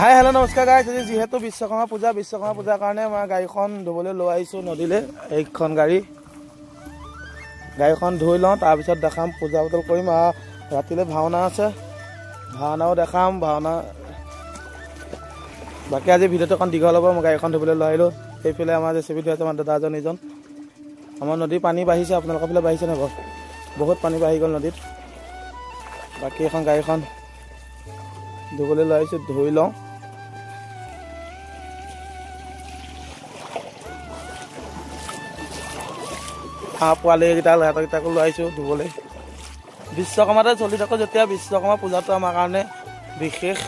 Hi hello' নমস্কাৰ guys. আজি যিহেতু বিশ্বকৰ্মা পূজাৰ কাৰণে মই গাড়ীখন ধুবলৈ লৈ আহিছোঁ নদীলৈ। এইখন গাড়ীখন ধুই লওঁ, তাৰপিছত দেখাম, পূজা পাতল কৰিম। ৰাতিলৈ ভাওনা আছে, ভাওনাও দেখাম। বাকী আজি ভিডিঅ'টো অকণ দীঘল হ'ব। মই গাড়ীখন ধুবলৈ লৈ আহিলোঁ। সেইফালে আমাৰ জেচিবি ধুই আছে আমাৰ দাদাজন এইজন। আমাৰ নদীৰ পানী বাঢ়িছে, আপোনালোকৰ ফালে বাঢ়িছে নাই বাৰু? বহুত পানী বাঢ়ি গ'ল নদীত। বাকী এখন গাড়ীখন ধুবলৈ লৈ আহিছোঁ, ধুই লওঁ। পোৱালীকেইটা সিহঁতকেইটাকো লৈ আহিছোঁ ধুবলৈ। বিশ্বকৰ্মাতে চলি থাকোঁ যেতিয়া, বিশ্বকৰ্মা পূজাটো আমাৰ কাৰণে বিশেষ।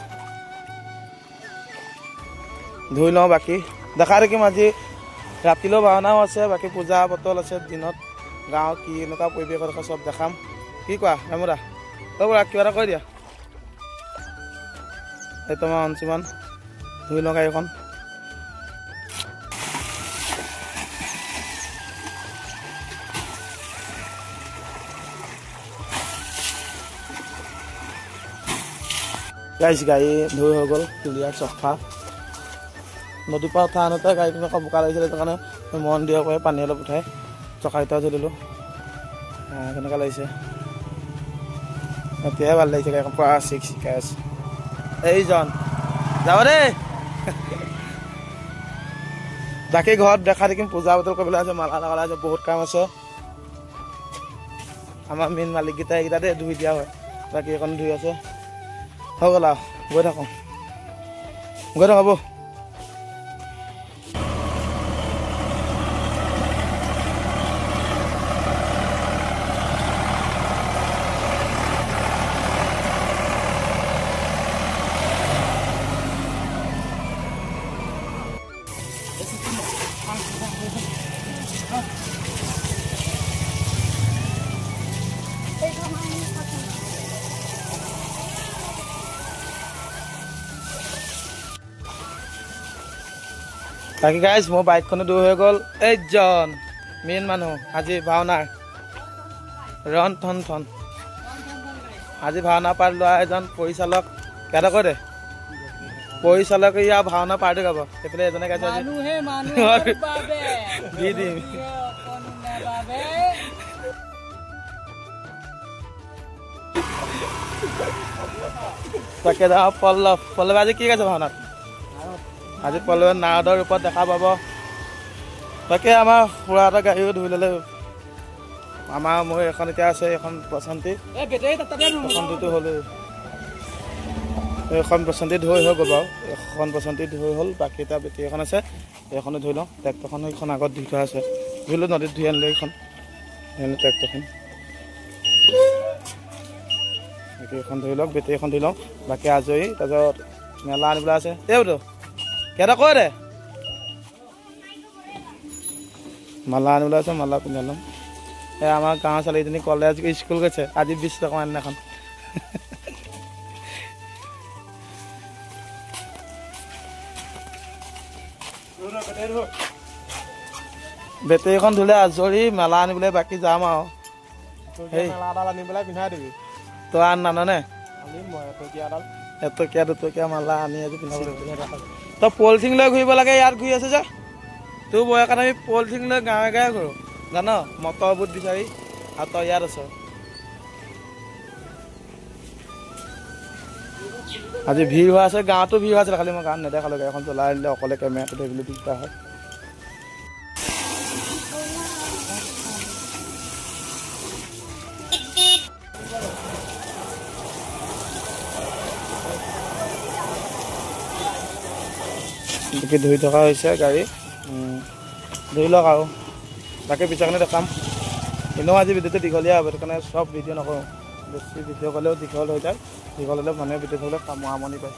ধুই লওঁ, বাকী দেখা দেখিম। আজি ৰাতিলৈও ভাওনাও আছে, বাকী পূজা পাতল আছে দিনত। গাঁৱৰ কি এনেকুৱা পৰিৱেশ দেখা চব দেখাম। কি কোৱা হেমুদা? বৰা কিবা এটা কৈ দিয়া। এই তোমাৰ অঞ্চুমান ধুই লওঁ গাড়ীখন। গাড়ী ধুই হৈ গ'ল, ক্লিয়াৰ চফা। নদীৰ পৰা উঠা আনোতে গাড়ীখন আকৌ বোকা লাগিছিলে, সেইটো কাৰণে মন দিব পাৰে পানী অলপ উঠাই চকাকেইটা ধুলিলোঁ। কেনেকুৱা লাগিছে এতিয়াহে ভাল লাগিছে। গাড়ীখন পুৰা চিকাই আছে। এইজন যাব দেই। বাকী ঘৰত দেখা দেখিম, পূজা পাতল কৰিবলৈ আছে, মালা লগালে আছে, বহুত কাম আছে। আমাৰ মেইন মালিককেইটা এইকেইটাতে ধুই দিয়া হয়, বাকী এখন ধুই আছে। হৈ গ'ল আৰু গৈ থাকোঁ হ'ব। বাকী গাইজ মোৰ বাইকখনো দূৰ হৈ গ'ল। এইজন মেইন মানুহ আজি ভাওনাৰ ৰন থন আজি ভাওনা পাৰ্ট লোৱা এজন পৰিচালক। কেইটা কৈ দে পৰিচালকে ইয়াৰ ভাওনা পাৰ্টি গাব। সেইফালে এজনে গাইছে দি দিম। তাকে পল্লৱ আজি কি গাইছে ভাওনাত? আজি পল্লৱে নাৰদৰ ৰূপত দেখা পাব। তাকে আমাৰ খুৰা এটা গাড়ীও ধুই ল'লে। মোৰ এখন এতিয়া আছে, এখন প্ৰশান্তি, প্ৰশান্তিটো হ'লেই। এইখন প্ৰশান্তি ধুই হৈ গ'ল বাৰু, এখন প্ৰশান্তি ধুই হ'ল। বাকী এটা বেটেৰী এখন আছে, এইখনো ধুই লওঁ। ট্ৰেক্টৰখন এইখন আগত ধুই থোৱা আছে, ধুই নদীত ধুই আনিলে এইখন ট্ৰেক্টৰখন। বাকী এখন ধুই লওক, বেটেৰী এখন ধুই লওঁ। বাকী আজৰি। তাৰপিছত মেলা আনিবলৈ আছে। এইটো কেইটা কৈ দে মালা আনিবলৈ আছে, মালা পিন্ধাই ল'ম। এই আমাৰ গাঁৱৰ ছোৱালীজনী কলেজ স্কুল গৈছে আজি বিশ্বকৰ্মা দিনাখন। বেটেৰীখন ধুলে আজৰি। মেলা আনিবলৈ বাকী যাম আৰু। পিন্ধাই দিবি তই আন নানে এটকীয়া দুটকীয়া মালা আনি আজি পিন্ধাব। তই পলিথিন লৈ ঘূৰিব লাগে, ইয়াত ঘূৰি আছে যে। তোৰ বয়সত আমি পলিথিন লৈ গাঁৱে গাঁৱে ঘূৰোঁ জান, মটৰ বুট বিচাৰি। আৰু তই ইয়াত আছ। আজি ভিৰ হৈ আছে, গাঁৱতো ভিৰ হৈ আছিলে, খালি মই গাঁৱত নেদেখালোঁ। গাড়ীখন চলাই আনিলে অকলে কেমেৰাটো ধৰিবলৈ দিগদাৰ হয়। ধুই থকা হৈছে গাড়ী, ধুই লওক আৰু বাকী পিছৰখিনি দেখাম। এনেও আজি ভিডিঅ'টো দীঘলীয়া হ'ব, সেইটো কাৰণে চব ভিডিঅ' নকৰোঁ। বেছি ভিডিঅ' ক'লেও দীঘল হৈ যায়, দীঘল হ'লে মানুহে ভিডিঅ' চাবলৈ আমনি পায়।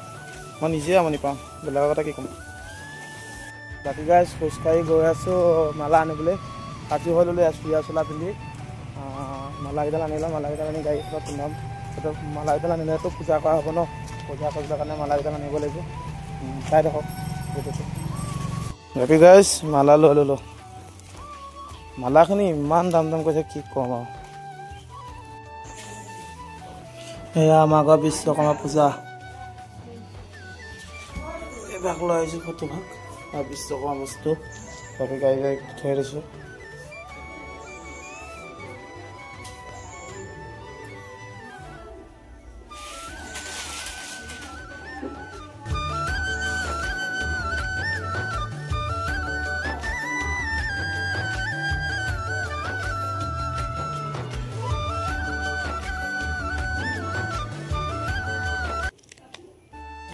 মই নিজেই আমনি পাওঁ, বেলেগৰ কথা কি ক'ম। বাকী গাইজ খোজকাঢ়ি গৈ আছোঁ মালা আনিবলৈ। সাজু হৈ ল'লোঁ চুৰিয়া চোলা পিন্ধি। মালাকেইডাল আনিলোঁ, মালাকেইডাল আনি গাড়ীখনত পিন্ধাম। সেইটো মালাকেইডাল আনিলেতো পূজা কৰা হ'ব ন, পূজা কৰিবৰ কাৰণে মালাকেইডাল আনিব লাগিব। চাই দেখক ভিডিঅ'টো। বাকী গাইজ মালা লৈ ল'লোঁ। মালাখিনি ইমান দাম কৈছে, কি ক'ম আৰু। এয়া আমাৰ আগৰ বিশ্বকৰ্মা পূজা। ভাগ লৈ আহিছোঁ ফটো ভাগ আৰু বিশ্বকৰ্মা বস্তু বাকী গাড়ী থৈ দিছোঁ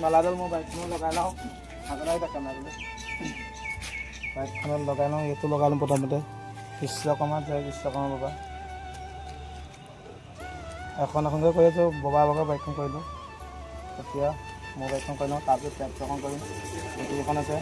মালাডাল মই বাইকখনত লগাই লওঁ আগলাই থাকে মাৰিলে বাইকখনত লগাই লওঁ এইটো লগাই লওঁ প্ৰথমতে বিশ্বকৰ্মাত যায় বিশ্বকৰ্মা বাবা এখনকৈ কৰি আছোঁ বগা বগা বাইকখন কৰিলোঁ এতিয়া মোৰ বাইকখন কৰি লওঁ তাৰপিছত ট্ৰেক্টৰখন কৰিম এইখন আছে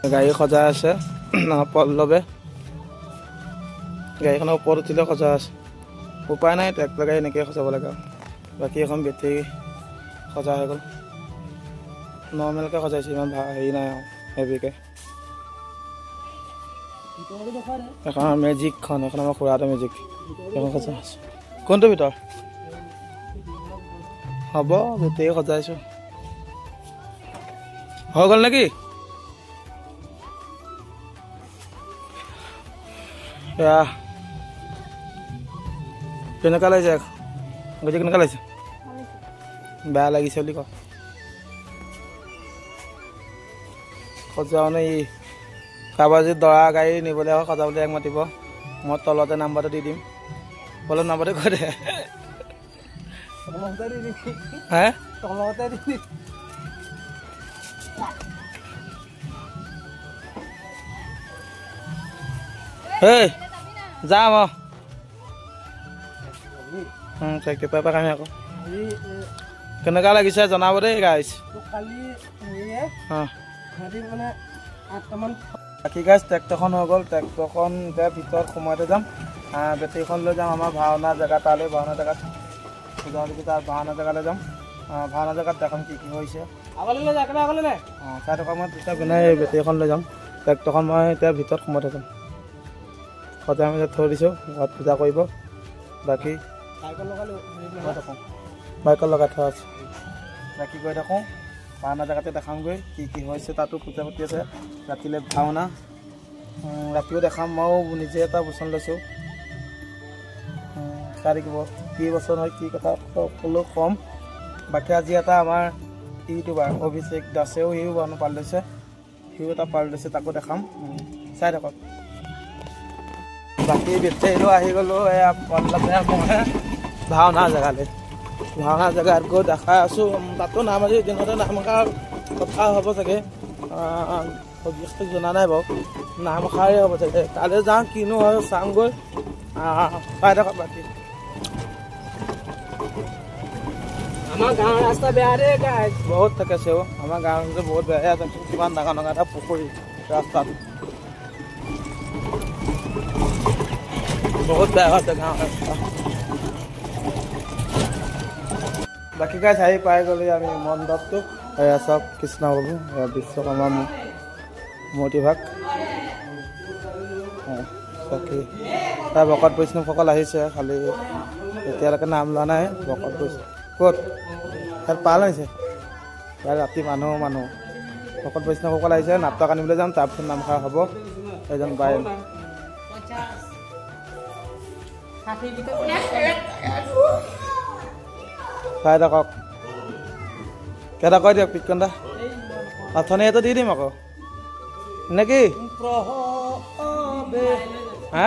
গাড়ী সজাই আছে পল্লৱে গাড়ীখনৰ ওপৰত উঠিলে সজাই আছে উপায় নাই ট্ৰেক্টৰ গাড়ী এনেকৈ সজাব লাগে বাকী এখন বেটেৰী সজা হৈ গ'ল নৰ্মেলকৈ সজাইছে ইমান হেৰি নাই আৰু হেভিকৈ এখন মেজিকখন এখন আমাৰ খুৰাহঁতৰ মেজিক সেইখন সজাই আছে কোনটো ভিতৰ হ'ব বেটেৰী সজাইছোঁ হৈ গ'ল নেকি কেনেকুৱা লাগিছে গজি কেনেকুৱা লাগিছে বেয়া লাগিছে বুলি ক সজোৱা মানে ই কাৰোবাৰ যদি দৰা গাড়ী নিবলৈ হয় সজাবলৈ এক মাতিব মই তলতে নাম্বাৰটো দি দিম বলত নাম্বাৰটো কৈ দে হে তলতে দি দিম হেই যাম ট্ৰেক্টৰ পৰা কামি আকৌ কেনেকুৱা লাগিছে জনাব দেই গাইজ বাকী গাইজ ট্ৰেক্টৰখন হৈ গ'ল ট্ৰেক্টৰখন এতিয়া ভিতৰত সোমাইতে যাম বেটেৰীখন লৈ যাম আমাৰ ভাওনা জেগা তালৈ ভাওনা জেগাত তাৰ ভাওনা জেগালৈ যাম ভাওনা জেগাত দেখাম কি কি হৈছে চাই থকা মই তেতিয়া বিনাই বেটেৰীখন লৈ যাম ট্ৰেক্টৰখন মই এতিয়া ভিতৰত সোমাই যাম সজাই মেলি থৈ দিছোঁ ঘৰত পূজা কৰিব বাকী বাইকত লগাই থোৱা আছে বাকী গৈ থাকোঁ ভাওনা জেগাতে দেখামগৈ কি কি হৈছে তাতো পূজা পাতি আছে ৰাতিলৈ ভাওনা ৰাতিও দেখাম ময়ো নিজে এটা বচন লৈছোঁ চাই থাকিব কি বচন হয় কি কথা সকলো কম বাকী আজি এটা আমাৰ ইউটিউবাৰ অভিষেক দাসেও সিও বানো পাল লৈছে সিও এটা পাল লৈছে তাকো দেখাম চাই থাকক বাকী বেটেৰীলৈ আহি গ'লোঁ এয়া পল্লৱে মই ভাওনা জেগালৈ ভাওনা জেগাত গৈ দেখাই আছোঁ তাতো নাম আজি দিনতে নাম এষাৰ কথা হ'ব চাগে সবিশেষ জনা নাই বাৰু নাম এষাৰেই হ'ব চাগে তালৈ যাওঁ কিনো হয় চাওঁগৈ পাই থাকক বাকী আমাৰ গাঁৱৰ ৰাস্তা বেয়া দেই গাইজ বহুত থাকে চেও আমাৰ গাঁৱৰ ৰাস্তা বহুত বেয়া কিমান ডাঙৰ ডাঙৰ এটা পুখুৰী ৰাস্তাত বহুত বেয়া হৈছে গাঁৱৰ ৰাস্তা বাকী গাইজ আহি পাই গ'লি আমি মণ্ডপটো এয়া চব কৃষ্ণ বাবু এয়া বিশ্বকৰ্মা মূৰ্তিভাগ বাকী তাৰ ভকত বৈষ্ণৱসকল আহিছে খালি এতিয়ালৈকে নাম লোৱা নাই ভকত বৈষ্ণৱ ক'ত তাত পাল আহিছে ৰাতি মানুহ ভকত বৈষ্ণৱসকল আহিছে নাটক আনিবলৈ যাম তাৰপিছত নামষাৰ হ'ব এজন বাই চাই থাকক কেইটা কৈ দিয়ক পিতকন্দা অথনি এইটো দি দিম আকৌ নেকি হা